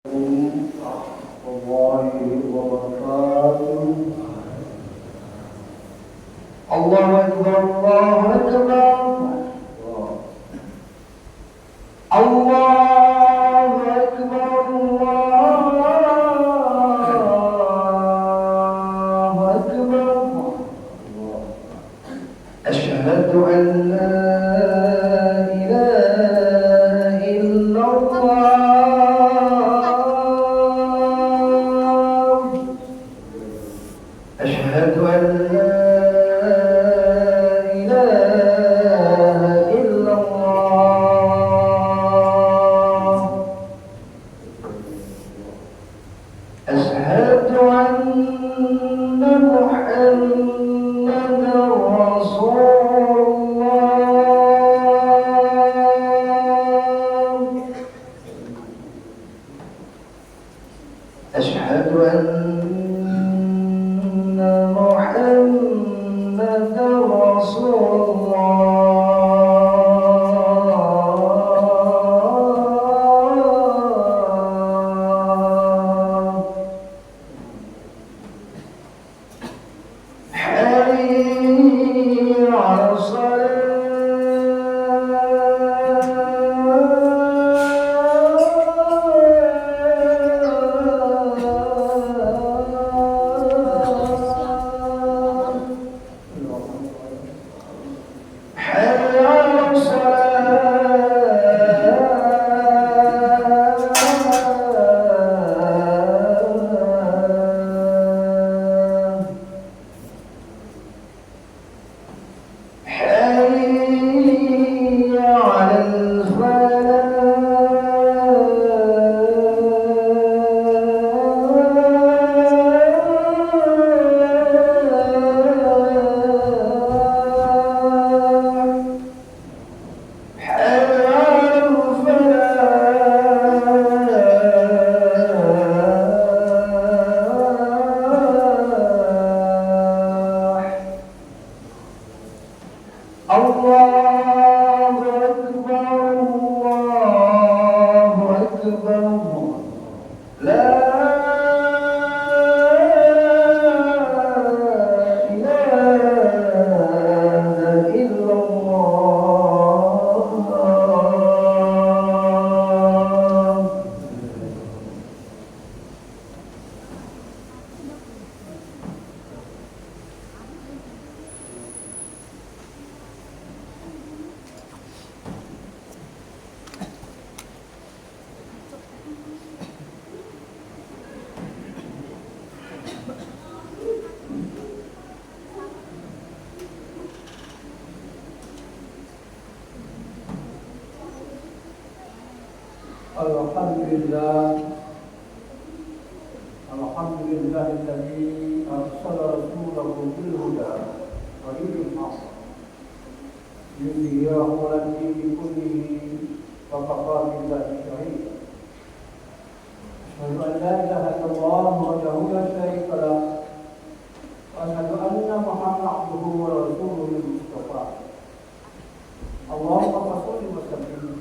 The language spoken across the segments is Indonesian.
الله وبركاته. الله أكبر الله أكبر الله أكبر الله أكبر. أشهد أن لا إله إلا الله. أشهد أن لا إله إلا الله. أشهد أن محمدا رسول الله. أشهد أن محمدا رسول الله. حي على الله أكبر الله أكبر. لا إله إلا الله. الحمد لله الذي أرسل رسوله بالهدى ودين الحق ليظهره على الدين كله وكفى بالله شهيدا. أشهد أن لا إله إلا الله وحده لا شريك له وأشهد أن محمدا عبده ورسوله المصطفى. اللهم صل وسلم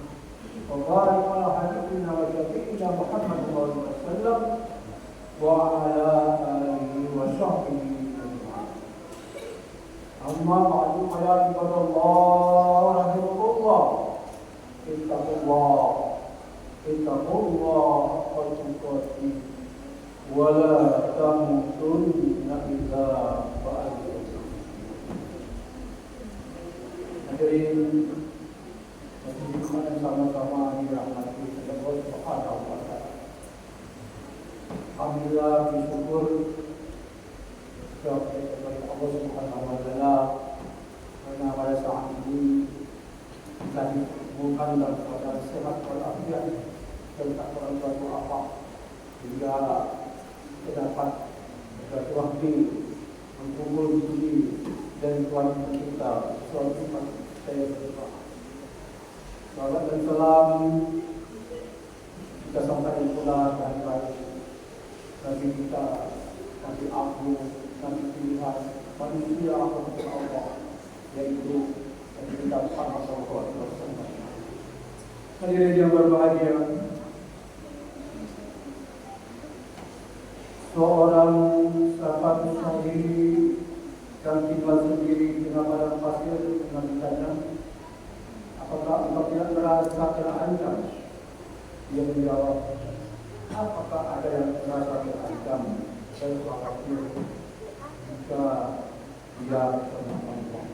وبارك على حبيبنا وشفيعنا محمد صلى الله عليه وسلم وعلى آله وصحبه أجمعين. أما بعد فيا عباد الله رحمكم الله، اتقوا الله حق تقاته ولا تموتن إلا وأنتم مسلمون. Hadirin yang sama-sama dirahmati Allah Subhanahu wa taala. Alhamdulillah, bersyukur kepada Allah Subhanahu wa taala karena pada saat ini kita ditemukan dalam keadaan sehat walafiat serta orang tua apa hingga terdapat bersilaturahmi berkumpul di sini dan keluarga kita suatu saya berdoa. Salam dan salam kita sampaikan pula dari Nabi kita, Nabi Abu, Nabi pilihan manusia kepada Allah, yaitu Nabi kita Muhammad SAW. Hadirin yang berbahagia, seorang sahabat sendiri yang tinggal sendiri di padang pasir dengan ditanya, apakah engkau tidak merasa terancam? Dia menjawab, apakah ada yang merasa terancam dan khawatir jika dia bersama Allah?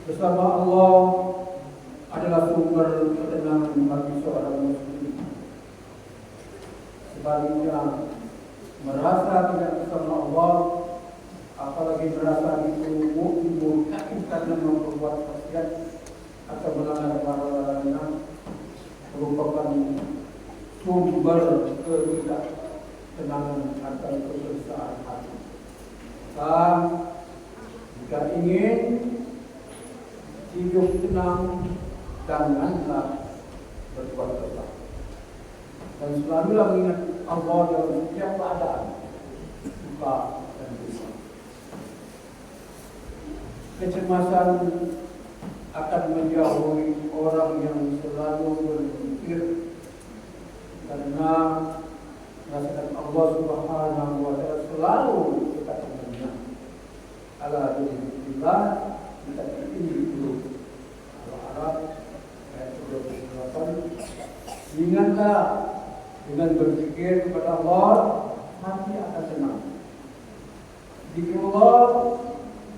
Bersama Allah adalah sumber ketenangan bagi seorang muslim. Sebaliknya, merasa tidak bersama Allah, apalagi merasa dimurkai karena memperbuat maksiat atau melanggar larangan, merupakan sumber ketidaktenangan atau kesusahan hati. Dan jika ingin hidup tenang, janganlah berbuat dosa. Dan selalulah mengingat Allah dalam setiap keadaan, suka dan duka. Kecemasan akan menjauhi orang yang selalu berpikir karena merasakan Allah Subhanahu wa Ta'ala selalu dekat dengannya. Ala dzikrillah kita ini dulu. Al-Araf ayat 28. Ingatlah dengan berpikir kepada Allah, hati akan tenang. Zikrullah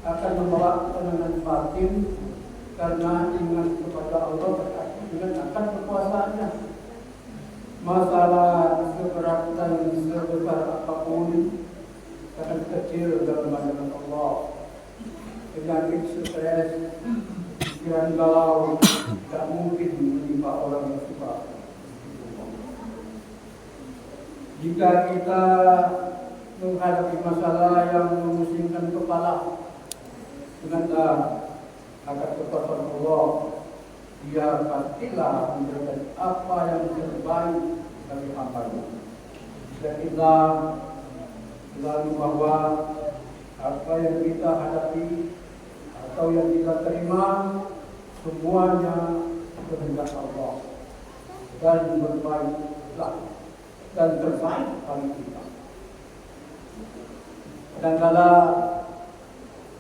akan membawa ketenangan batin karena ingat kepada Allah berkaitan dengan akan kekuasaannya. Masalah seberat dan sebesar apapun akan kecil dalam pandangan Allah. Penyakit stres, pikiran galau tidak mungkin menimpa orang yang suka. Jika kita menghadapi masalah yang memusingkan kepala, ingatlah akan kekuasaan Allah. Dia pastilah memberikan apa yang terbaik bagi hamba-Nya. Dan kita selalu bahwa apa yang kita hadapi atau yang kita terima semuanya kehendak Allah dan berbaiklah dan terbaik bagi kita. Kadang-kala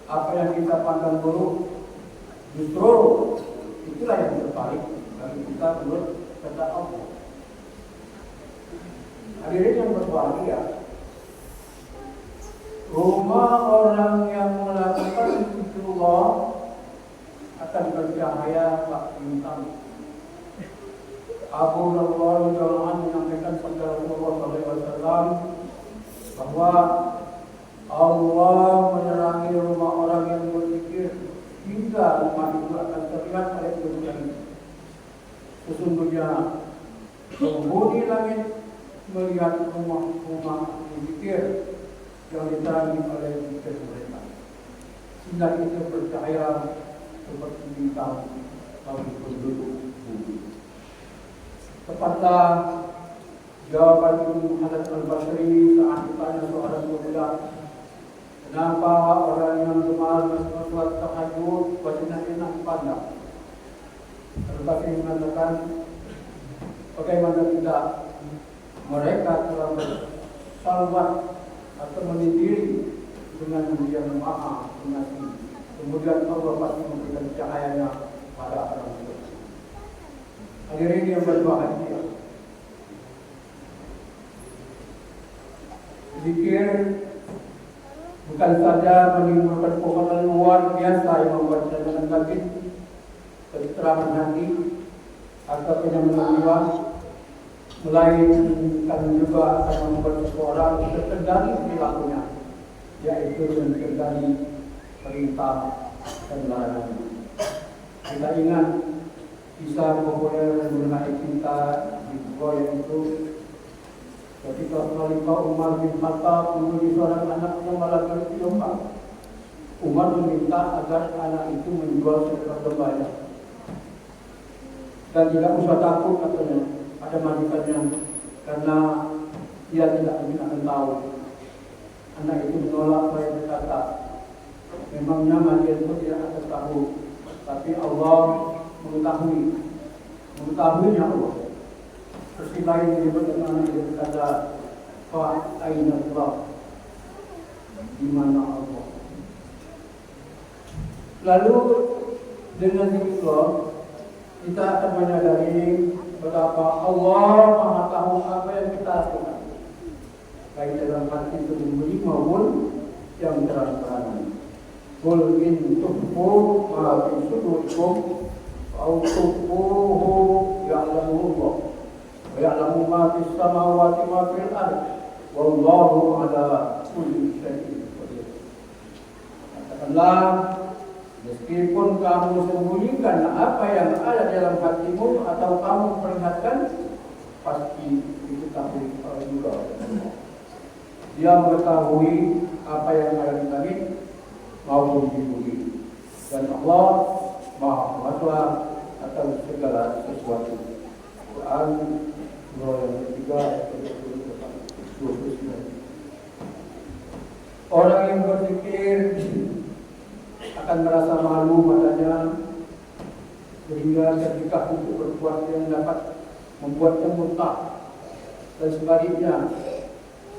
apa yang kita pandang buruk justru itulah yang terbaik bagi kita menurut kata Allah. Hadirin yang berbahagia, rumah orang yang melakukan zikrullah akan bercahaya bak bintang. Abu Hurairah radhiyallahu anhu menyampaikan sabda Rasulullah SAW bahwa Allah menerangi rumah orang yang berzikir hingga rumah itu akan terlihat oleh kemudian. Sesungguhnya penghuni langit melihat rumah-rumah berzikir yang diterangi oleh zikir mereka, sehingga itu bercahaya seperti bintang bagi penduduk bumi. Tepatlah jawaban Ibnu Hasan Al-Basri saat ditanya seorang pemuda, kenapa orang yang gemar bersolat tahajud wajibnya enak dipandang? Al-Basri mengatakan, bagaimana tidak, mereka telah bersalawat atau menyendiri dengan yang maha mengasihi. Kemudian Allah pasti memberikan cahayanya pada orang itu. Hadirin yang berbahagia, zikir bukan saja menimbulkan kekuatan luar biasa yang membuat ketenangan batin, keteraman hati, atau kenyamanan jiwa, melainkan juga akan membuat seseorang terkendali perilakunya, yaitu terkendali perintah dan larangan. Kita ingat kisah populer mengenai cinta di Bukhari itu, ketika Khalifah Umar bin Khattab memiliki seorang anak yang malah berlomba. Umar meminta agar anak itu menjual seekor dombanya. Dan tidak usah takut katanya ada majikannya, karena dia tidak akan tahu. Anak itu menolak, saya berkata, memangnya majikan itu tidak akan tahu, tapi Allah mengetahuinya Allah. Terus lain menyebut dengan dia berkata, fa aina Allah, di mana Allah. Lalu dengan zikrullah kita akan menyadari betapa Allah Maha tahu apa yang kita lakukan, baik dalam hati tersembunyi maupun yang terang-terangan. Qul in tukhfu ma fi sudurikum aw tukhfuhu ya'lamuhu Allah wa ya'lamu ma fis samawati wa ma fil ardh wallahu ala kulli syai'in qadir. Katakanlah, meskipun kamu sembunyikan apa yang ada dalam hatimu atau kamu perlihatkan, pasti diketahui oleh Allah. Dia mengetahui apa yang ada di langit maupun di bumi, dan Allah Maha Kuasa atas segala sesuatu. Quran surah yang ketiga ayat 29. Orang yang berpikir akan merasa malu padanya, sehingga ketika untuk berbuat yang dapat membuatnya muntah, dan sebaliknya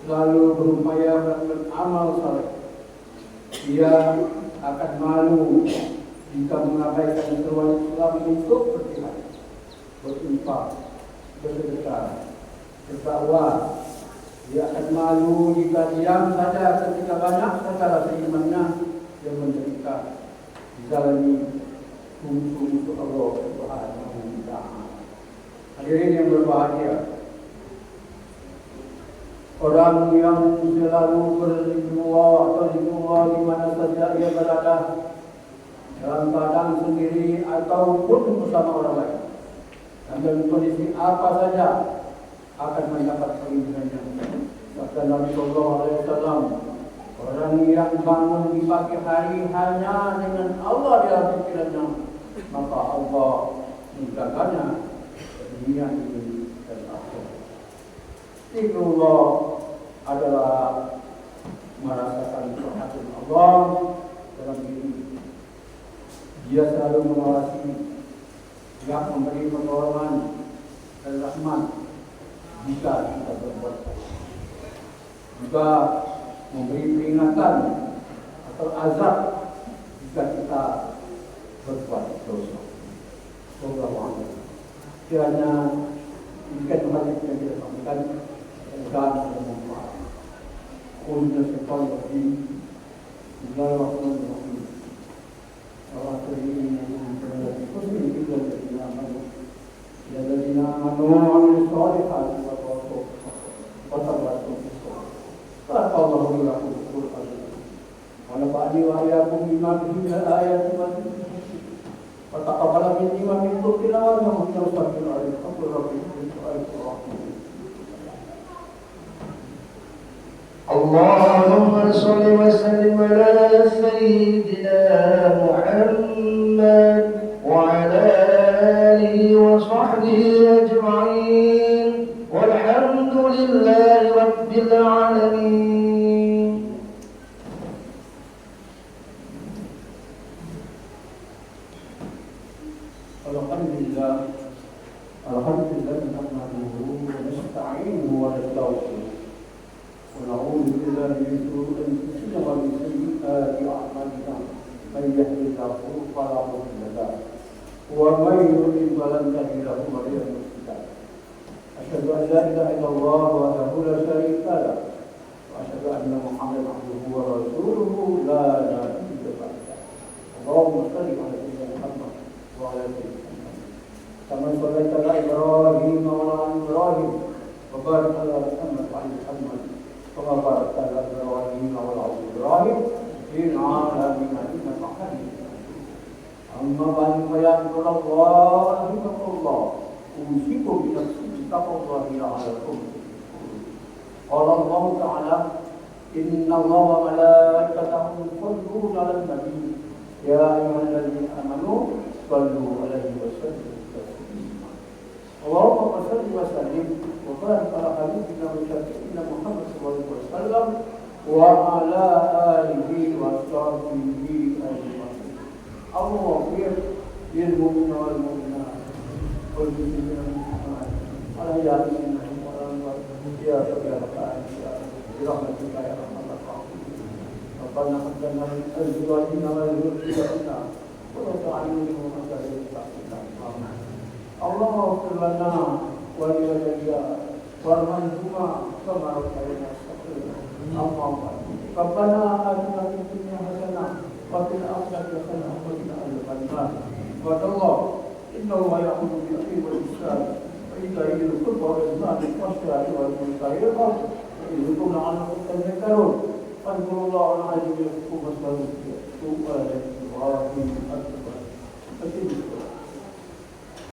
selalu berupaya melakukan amal saleh. Dia akan malu jika mengabaikan seruan Islam untuk berjihad, berinfak, bersedekah, berdakwah. Dia akan malu jika diam saja ketika banyak saudara seimannya yang menderita dizalimi musuh-musuh Allah Subhanahu wa ta'ala. Hadirin yang berbahagia, orang yang selalu berzikrullah atau zikrullah di mana saja ia berada, dalam keadaan sendiri ataupun bersama orang lain, dan dalam kondisi apa saja, akan mendapat perlindungannya. Sabda Nabi Sallallahu Alaihi Wasallam, orang yang bangun di pagi hari hanya dengan Allah dalam pikirannya, maka Allah menjaganya dunia ini dan akhirat. Zikrullah adalah merasakan perhatian Allah dalam diri. Dia selalu mengawasi, dia memberi pertolongan dan rahmat jika kita berbuat baik, juga memberi peringatan atau azab jika kita berbuat dosa. Wallahu a'lam. Kiranya demikian hadis yang kita sampaikan dan bermanfaat. Qulna syaitan bagi Bismillahirrahmanirrahim. Wa akhirina min kulli dhikrin amanu ya ladina amanu wa amilus solihati wa tawassaw bis sabr. Barakallahu lakum fil qur'an wa nafa'ani wa iyyakum bima fihi min al-ayati wal hikmah. Wa taqabbal minni wa minkum tilawatan wa tawassul alaihi wa rabbil alamin. اللهم صل وسلم على سيدنا محمد وعلى آله وصحبه أجمعين والحمد لله رب العالمين. Alhamdulillah nahmaduhu wa nasta'inuhu wa nastaghfiruh. ونعوذ بالله من شرور انفسنا ومن سيئات اعمالنا من يهده الله فلا مضل له ومن يضلل فلن تجد له وليا مرشدا. اشهد ان لا اله الا الله وحده لا شريك له واشهد ان محمدا عبده ورسوله لا نبي بعده. اللهم صل على سيدنا محمد وعلى سيدنا محمد كما صليت على ابراهيم وعلى ابراهيم وبارك على محمد وعلى محمد كما باركت على إبراهيم وعلى إبراهيم في العالمين إنك حميد مجيد. أما بعد فيا عباد الله رحمكم الله أوصيكم بنفسي بتقوى الله لعلكم تفلحون. قال الله تعالى إن الله وملائكته يصلون على النبي يا أيها الذين آمنوا صلوا عليه وسلموا تسليما. اللهم صل وسلم وبارك على حبيبنا وشفيعنا محمد صلى الله عليه وسلم وعلى آله وصحبه أجمعين. اللهم اغفر للمؤمنين والمؤمنات والمسلمين والمسلمات والأحياء منهم والأموات إياك يا رحمن برحمتك يا أرحم الراحمين. ربنا هب لنا من أزواجنا وذرياتنا قرة أعين واجعلنا للمتقين. اللهم اغفر لنا ولوالدينا وارحمهما كما ربيانا صغيرا. أما بعد ربنا آتنا في الدنيا حسنة وفي الآخرة حسنة وقنا عذاب النار. عباد الله إن الله يأمر بالعدل والإحسان وإيتاء ذي القربى والإحسان والصلاة والمنكر والبغي يعظكم لعلكم تذكرون. فاذكروا الله العظيم يذكركم واشكروه على نعمه وآتيه الحكمة.